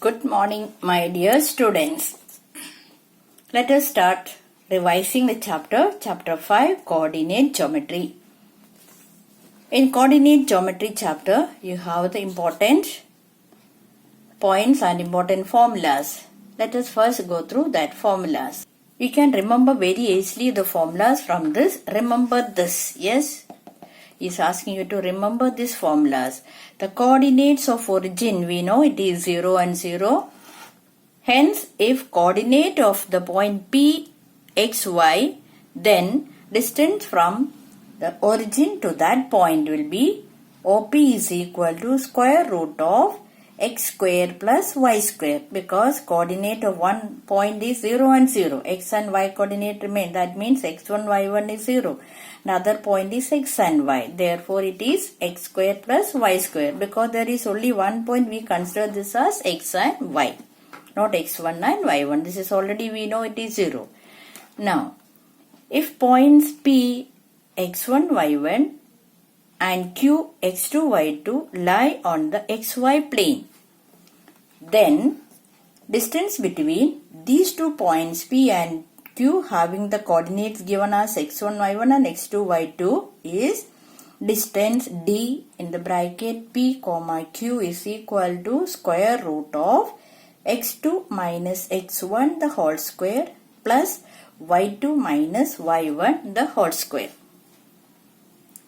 Good morning, my dear students. Let us start revising the chapter 5, Coordinate Geometry. In Coordinate Geometry chapter, you have the important points and important formulas. Let us first go through that formulas. You can remember very easily the formulas from this. Remember this, yes? He is asking you to remember these formulas. The coordinates of origin, we know it is 0 and 0. Hence, if coordinate of the point P, X, Y, then distance from the origin to that point will be OP is equal to square root of x square plus y square, because coordinate of one point is 0 and 0. X and y coordinate remain. That means x1, y1 is 0. Another point is x and y. Therefore, it is x square plus y square. Because there is only one point, we consider this as x and y. Not x1 and y1. This is already we know it is 0. Now, if points P, x1, y1 and Q, x2, y2 lie on the xy plane, then distance between these 2 points P and Q having the coordinates given as x1, y1 and x2, y2 is distance d in the bracket P, Q is equal to square root of x2 minus x1 the whole square plus y2 minus y1 the whole square.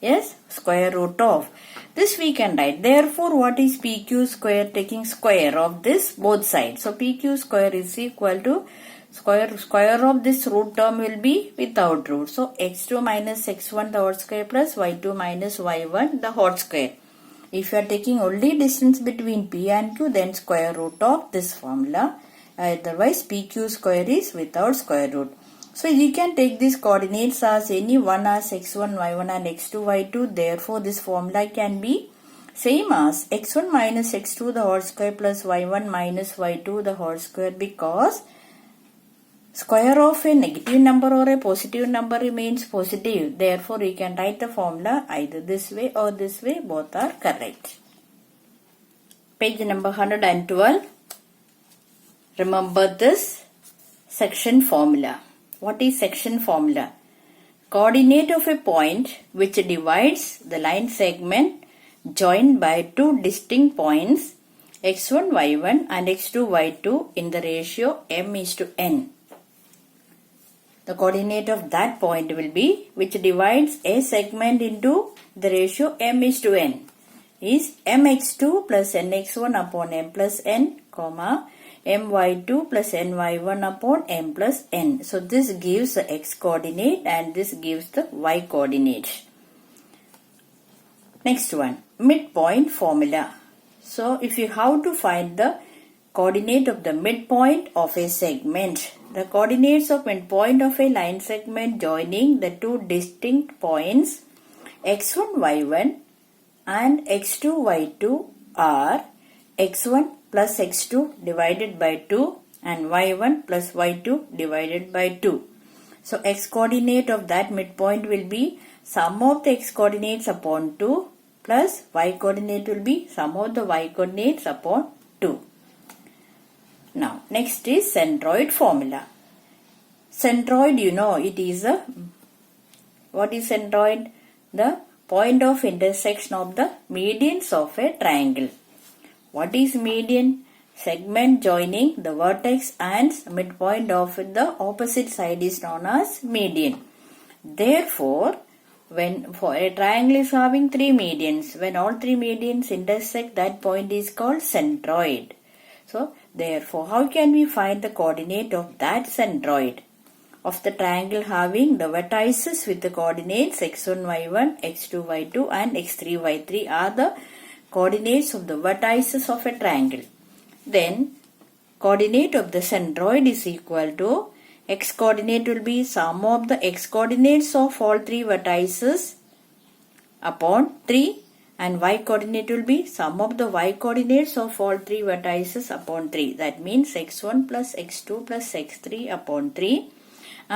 Yes, square root of. This we can write. Therefore, what is PQ square? Taking square of this both sides. So, PQ square is equal to square of this root term will be without root. So, x2 minus x1 the whole square plus y2 minus y1 the whole square. If you are taking only distance between P and Q, then square root of this formula. Otherwise, PQ square is without square root. So, you can take these coordinates as any one as x1, y1 and x2, y2. Therefore, this formula can be same as x1 minus x2 the whole square plus y1 minus y2 the whole square, because square of a negative number or a positive number remains positive. Therefore, we can write the formula either this way or this way. Both are correct. Page number 112. Remember this section formula. What is section formula? Coordinate of a point which divides the line segment joined by two distinct points x1, y1 and x2, y2 in the ratio m is to n. The coordinate of that point will be which divides a segment into the ratio m is to n is mx2 plus nx1 upon m plus n, comma my2 plus ny1 upon m plus n. So, this gives the x coordinate and this gives the y coordinate. Next one, midpoint formula. So, if you have to find the coordinate of the midpoint of a segment, the coordinates of midpoint of a line segment joining the two distinct points x1, y1 and x2, y2 are x1 plus x2 divided by 2 and y1 plus y2 divided by 2. So, x coordinate of that midpoint will be sum of the x coordinates upon 2 plus y coordinate will be sum of the y coordinates upon 2. Now, next is centroid formula. Centroid, you know, it is a, what is centroid? The point of intersection of the medians of a triangle. What is median? Segment joining the vertex and midpoint of the opposite side is known as median. Therefore, when for a triangle is having three medians, when all three medians intersect, that point is called centroid. So, therefore, how can we find the coordinate of that centroid? Of the triangle having the vertices with the coordinates x1, y1, x2, y2 and x3, y3 are the coordinates of the vertices of a triangle. Then, coordinate of the centroid is equal to x coordinate will be sum of the x coordinates of all three vertices upon 3 and y coordinate will be sum of the y coordinates of all three vertices upon 3. That means x1 plus x2 plus x3 upon 3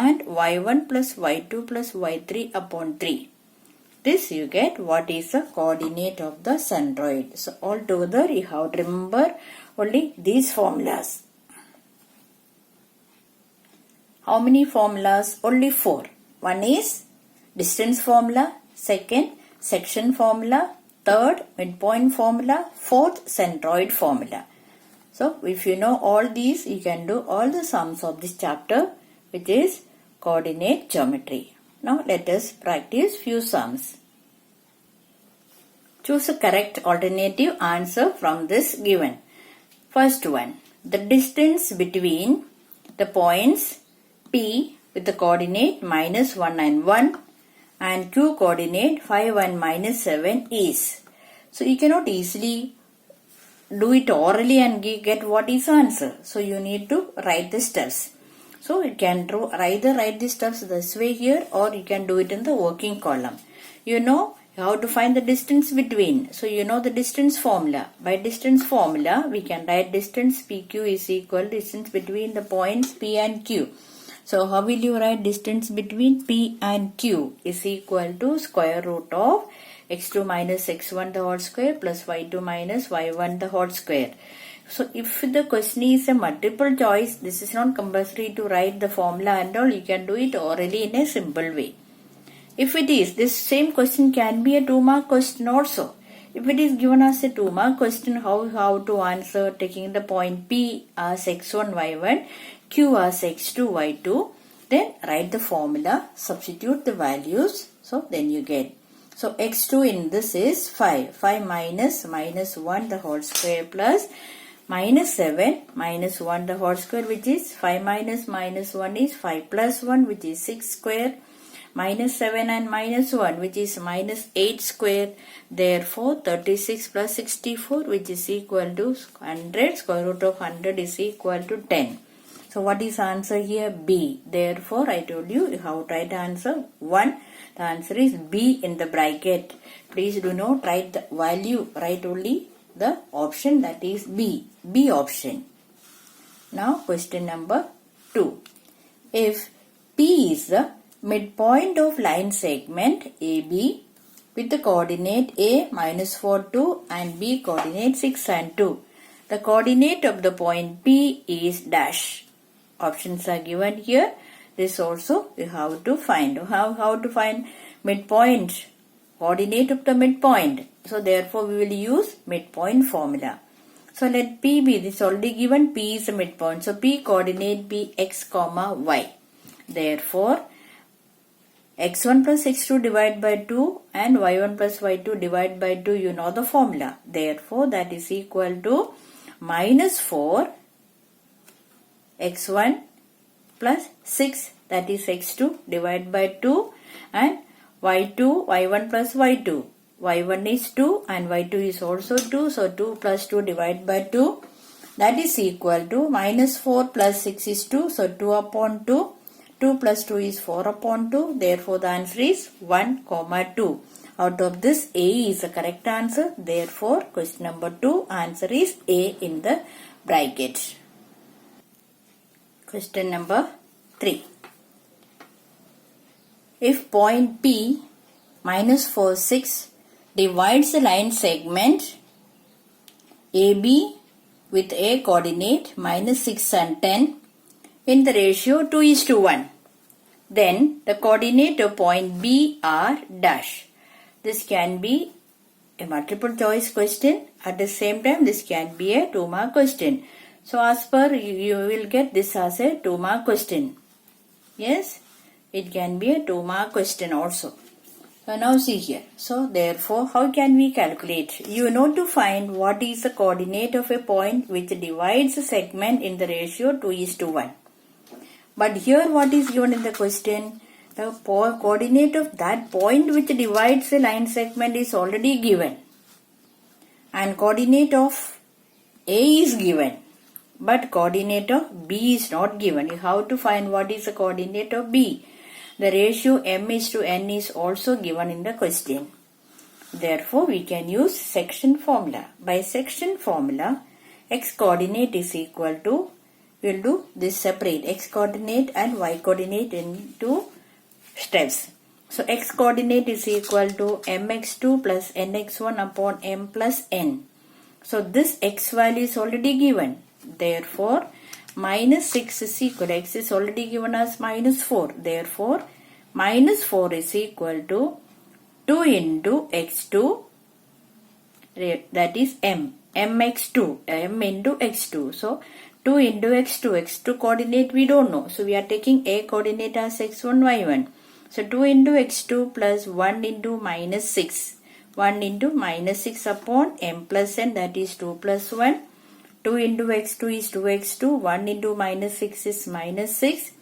and y1 plus y2 plus y3 upon 3. this you get what is the coordinate of the centroid. So altogether you have to remember only these formulas. How many formulas? Only 4. One is distance formula, second section formula, third midpoint formula, fourth centroid formula. So if you know all these, you can do all the sums of this chapter, which is coordinate geometry. Now let us practice few sums. Choose a correct alternative answer from this given. First one, the distance between the points P with the coordinate -1 and 1 and Q coordinate 5 and -7 is. So you cannot easily do it orally and get what is the answer. So you need to write the steps. So you can either write the steps this way here, or you can do it in the working column. You know how to find the distance between. So you know the distance formula. By distance formula, we can write distance PQ is equal to distance between the points P and Q. So how will you write distance between P and Q is equal to square root of x2 minus x1 the whole square plus y2 minus y1 the whole square. So if the question is a multiple choice, this is not compulsory to write the formula and all. You can do it orally in a simple way. If it is, this same question can be a 2-mark question also. If it is given as a 2-mark question, how to answer taking the point P as x1 y1, Q as x2 y2, then write the formula, substitute the values, so then you get. So x2 in this is 5. 5 minus 1 the whole square plus -7 minus 1 the whole square, which is 5 minus 1 is 5 plus 1, which is 6 square, -7 and -1, which is -8 square. Therefore 36 plus 64, which is equal to 100. Square root of 100 is equal to 10. So what is answer here? B. Therefore I told you how to write the answer 1. The answer is B in the bracket. Please do not write the value, write only the option, that is B. B option. Now question number 2. If P is the midpoint of line segment AB with the coordinate A -4, 2 and B coordinate 6 and 2. The coordinate of the point P is dash. Options are given here. This also you have to find. How to find midpoint? Coordinate of the midpoint. So therefore we will use midpoint formula. So let P be, this already given, P is a midpoint. So P coordinate be x comma y. Therefore x1 plus x2 divided by 2 and y1 plus y2 divided by 2, you know the formula. Therefore that is equal to -4 x1 plus 6, that is x2 divided by 2, and y1 plus y2. y1 is 2 and y2 is also 2. So 2 plus 2 divided by 2, that is equal to -4 plus 6 is 2. So 2 upon 2. 2 plus 2 is 4 upon 2. Therefore the answer is 1, 2. Out of this, A is the correct answer. Therefore question number 2 answer is A in the bracket. Question number 3. If point P -4, 6 divides the line segment AB with A coordinate -6 and 10 in the ratio 2:1, then the coordinate of point B are dash. This can be a multiple choice question. At the same time, this can be a 2-mark question. So as per, you will get this as a 2-mark question. Yes, it can be a 2-mark question also. So now see here. So therefore, how can we calculate? You know to find what is the coordinate of a point which divides a segment in the ratio 2:1. But here what is given in the question? The coordinate of that point which divides a line segment is already given. And coordinate of A is given. But coordinate of B is not given. You have to find what is the coordinate of B. The ratio m:n is also given in the question. Therefore, we can use section formula. By section formula, x coordinate is equal to, we will do this separate, x coordinate and y coordinate into steps. So x coordinate is equal to mx2 plus nx1 upon m plus n. So this x value is already given. Therefore, minus 6 is equal to x is already given as minus 4. Therefore, minus 4 is equal to 2 into x2, that is mx2, m into x2. So 2 into x2 coordinate we don't know. So we are taking a coordinate as x1, y1. So 2 into x2 plus 1 into minus 6. 1 into minus 6 upon m plus n, that is 2 plus 1. 2 into x2 is 2x2. 1 into minus 6 is minus 6.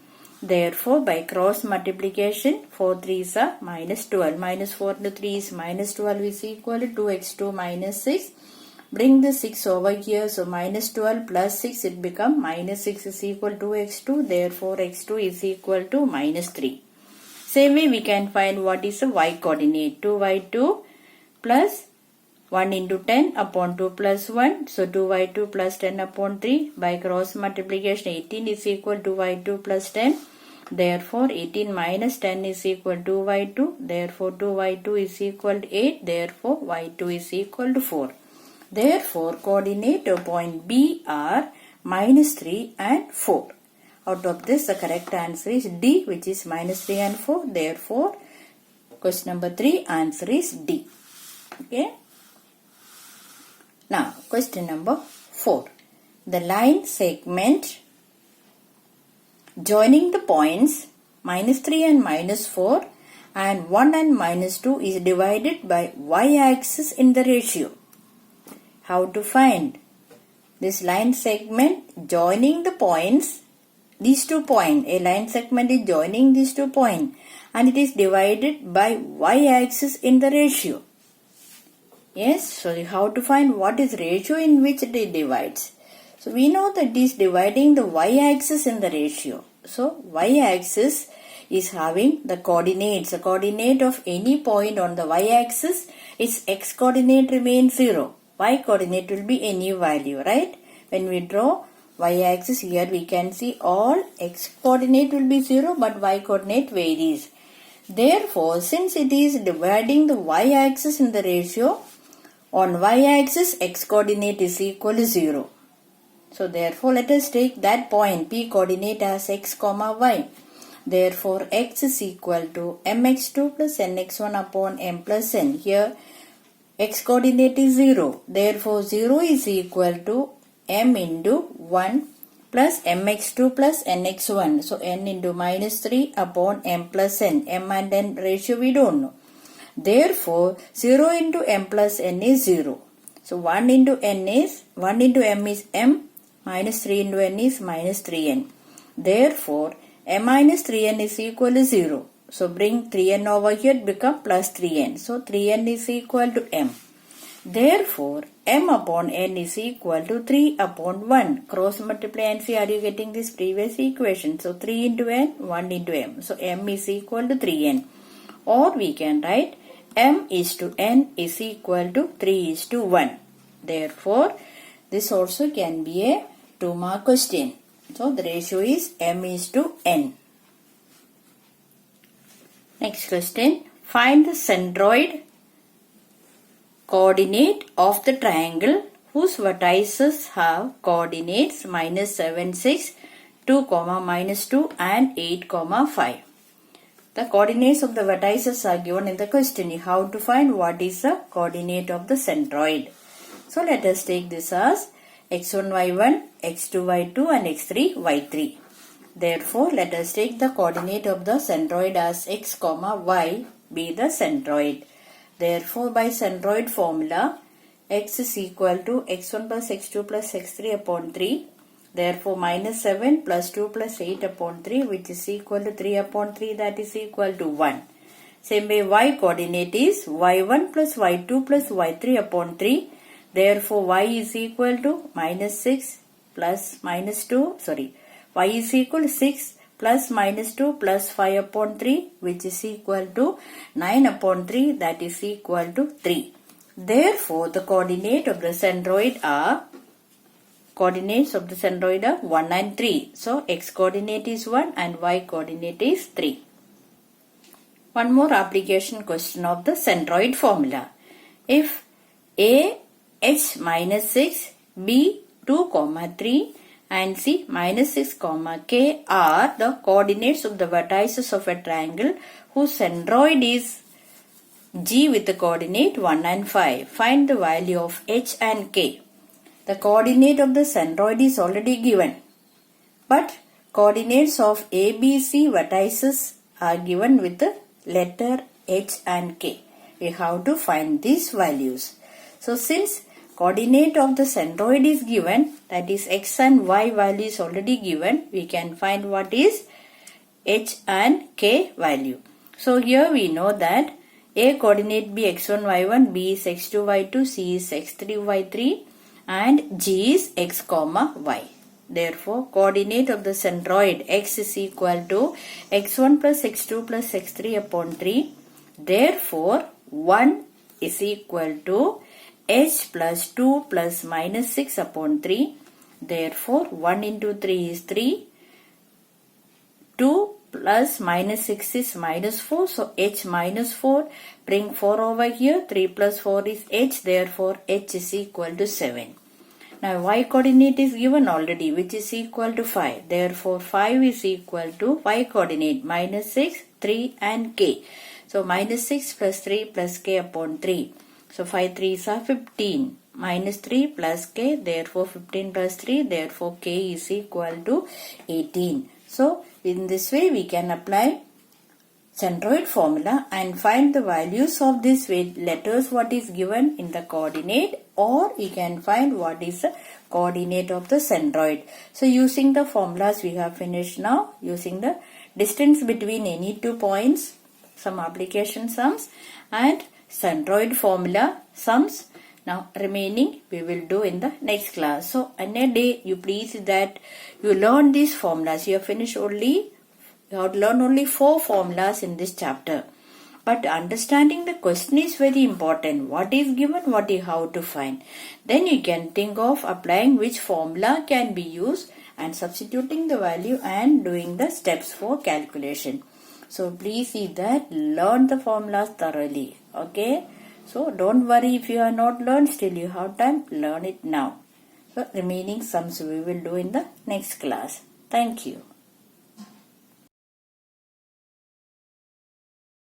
Therefore, by cross multiplication, 4 3s are minus 12. Minus 4 into 3 is minus 12 is equal to 2x2 minus 6. Bring the 6 over here. So, minus 12 plus 6, it becomes minus 6 is equal to x2. Therefore, x2 is equal to minus 3. Same way, we can find what is the y coordinate. 2y2 plus 1 into 10 upon 2 plus 1. So 2y2 plus 10 upon 3. By cross multiplication, 18 is equal to y2 plus 10. Therefore, 18 minus 10 is equal to y2. Therefore, 2y2 is equal to 8. Therefore, y2 is equal to 4. Therefore, coordinate of point B are minus 3 and 4. Out of this, the correct answer is D, which is minus 3 and 4. Therefore, question number 3 answer is D. Okay. Now, question number 4. The line segment joining the points minus 3 and minus 4 and 1 and minus 2 is divided by y-axis in the ratio. How to find? This line segment joining the points, these 2 points, a line segment is joining these 2 points and it is divided by y-axis in the ratio. Yes, so how to find what is ratio in which it divides? So we know that it is dividing the y-axis in the ratio. So y-axis is having the coordinates. The coordinate of any point on the y-axis, its x coordinate remains 0. Y coordinate will be any value, right? When we draw y-axis here, we can see all x coordinate will be 0 but y coordinate varies. Therefore, since it is dividing the y-axis in the ratio, on y-axis, x coordinate is equal to 0. So, therefore, let us take that point P coordinate as x comma y. Therefore, x is equal to mx2 plus nx1 upon m plus n. Here, x coordinate is 0. Therefore, 0 is equal to m into 1 plus mx2 plus nx1. So, n into minus 3 upon m plus n. M and n ratio we don't know. Therefore, 0 into m plus n is 0. So, 1 into m is m, minus 3 into n is minus 3n. Therefore, m minus 3n is equal to 0. So, bring 3n over here, it becomes plus 3n. So, 3n is equal to m. Therefore, m upon n is equal to 3 upon 1. Cross multiply and see, are you getting this previous equation? So, 3 into n, 1 into m. So, m is equal to 3n. Or we can write m is to n is equal to 3 is to 1. Therefore, this also can be a 2-mark question. So, the ratio is m is to n. Next question. Find the centroid coordinate of the triangle whose vertices have coordinates minus 7, 6, 2, minus 2 and 8, 5. The coordinates of the vertices are given in the question. How to find what is the coordinate of the centroid? So let us take this as x1, y1, x2, y2 and x3, y3. Therefore, let us take the coordinate of the centroid as x, y be the centroid. Therefore, by centroid formula, x is equal to x1 plus x2 plus x3 upon 3. Therefore, minus 7 plus 2 plus 8 upon 3, which is equal to 3 upon 3, that is equal to 1. Same way, y coordinate is y1 plus y2 plus y3 upon 3. Therefore, y is equal to minus 6 plus minus 2, y is equal to 6 plus minus 2 plus 5 upon 3, which is equal to 9 upon 3, that is equal to 3. Therefore, the coordinates of the centroid are 1 and 3. So, x coordinate is 1 and y coordinate is 3. One more application question of the centroid formula. If A h minus 6, B 2, 3 and C minus 6, K are the coordinates of the vertices of a triangle whose centroid is G with the coordinate 1 and 5. Find the value of h and k. The coordinate of the centroid is already given, but coordinates of A, B, C vertices are given with the letter h and k. We have to find these values. So since coordinate of the centroid is given, that is x and y value is already given, we can find what is h and k value. So here we know that A coordinate be x1, y1, B is x2, y2, C is x3, y3 and G is x, y. Therefore, coordinate of the centroid x is equal to x1 plus x2 plus x3 upon 3. Therefore, 1 is equal to h plus 2 plus minus 6 upon 3. Therefore, 1 into 3 is 3. 2 plus minus 6 is minus 4. So, h minus 4. Bring 4 over here. 3 plus 4 is h. Therefore, h is equal to 7. Now, y coordinate is given already, which is equal to 5. Therefore, 5 is equal to y coordinate minus 6, 3 and k. So, minus 6 plus 3 plus k upon 3. So, 5 3s are 15. Minus 3 plus k. Therefore, 15 plus 3. Therefore, k is equal to 18. So, in this way, we can apply centroid formula and find the values of these letters what is given in the coordinate, or we can find what is the coordinate of the centroid. So using the formulas we have finished now, using the distance between any 2 points, some application sums and centroid formula sums. Now remaining we will do in the next class. So in a day you please that you learn these formulas. You have finished only, you have to learn only 4 formulas in this chapter. But understanding the question is very important. What is given, what you have to find. Then you can think of applying which formula can be used and substituting the value and doing the steps for calculation. So please see that, learn the formulas thoroughly. Okay. So don't worry if you have not learned, still you have time, learn it now. So remaining sums we will do in the next class. Thank you.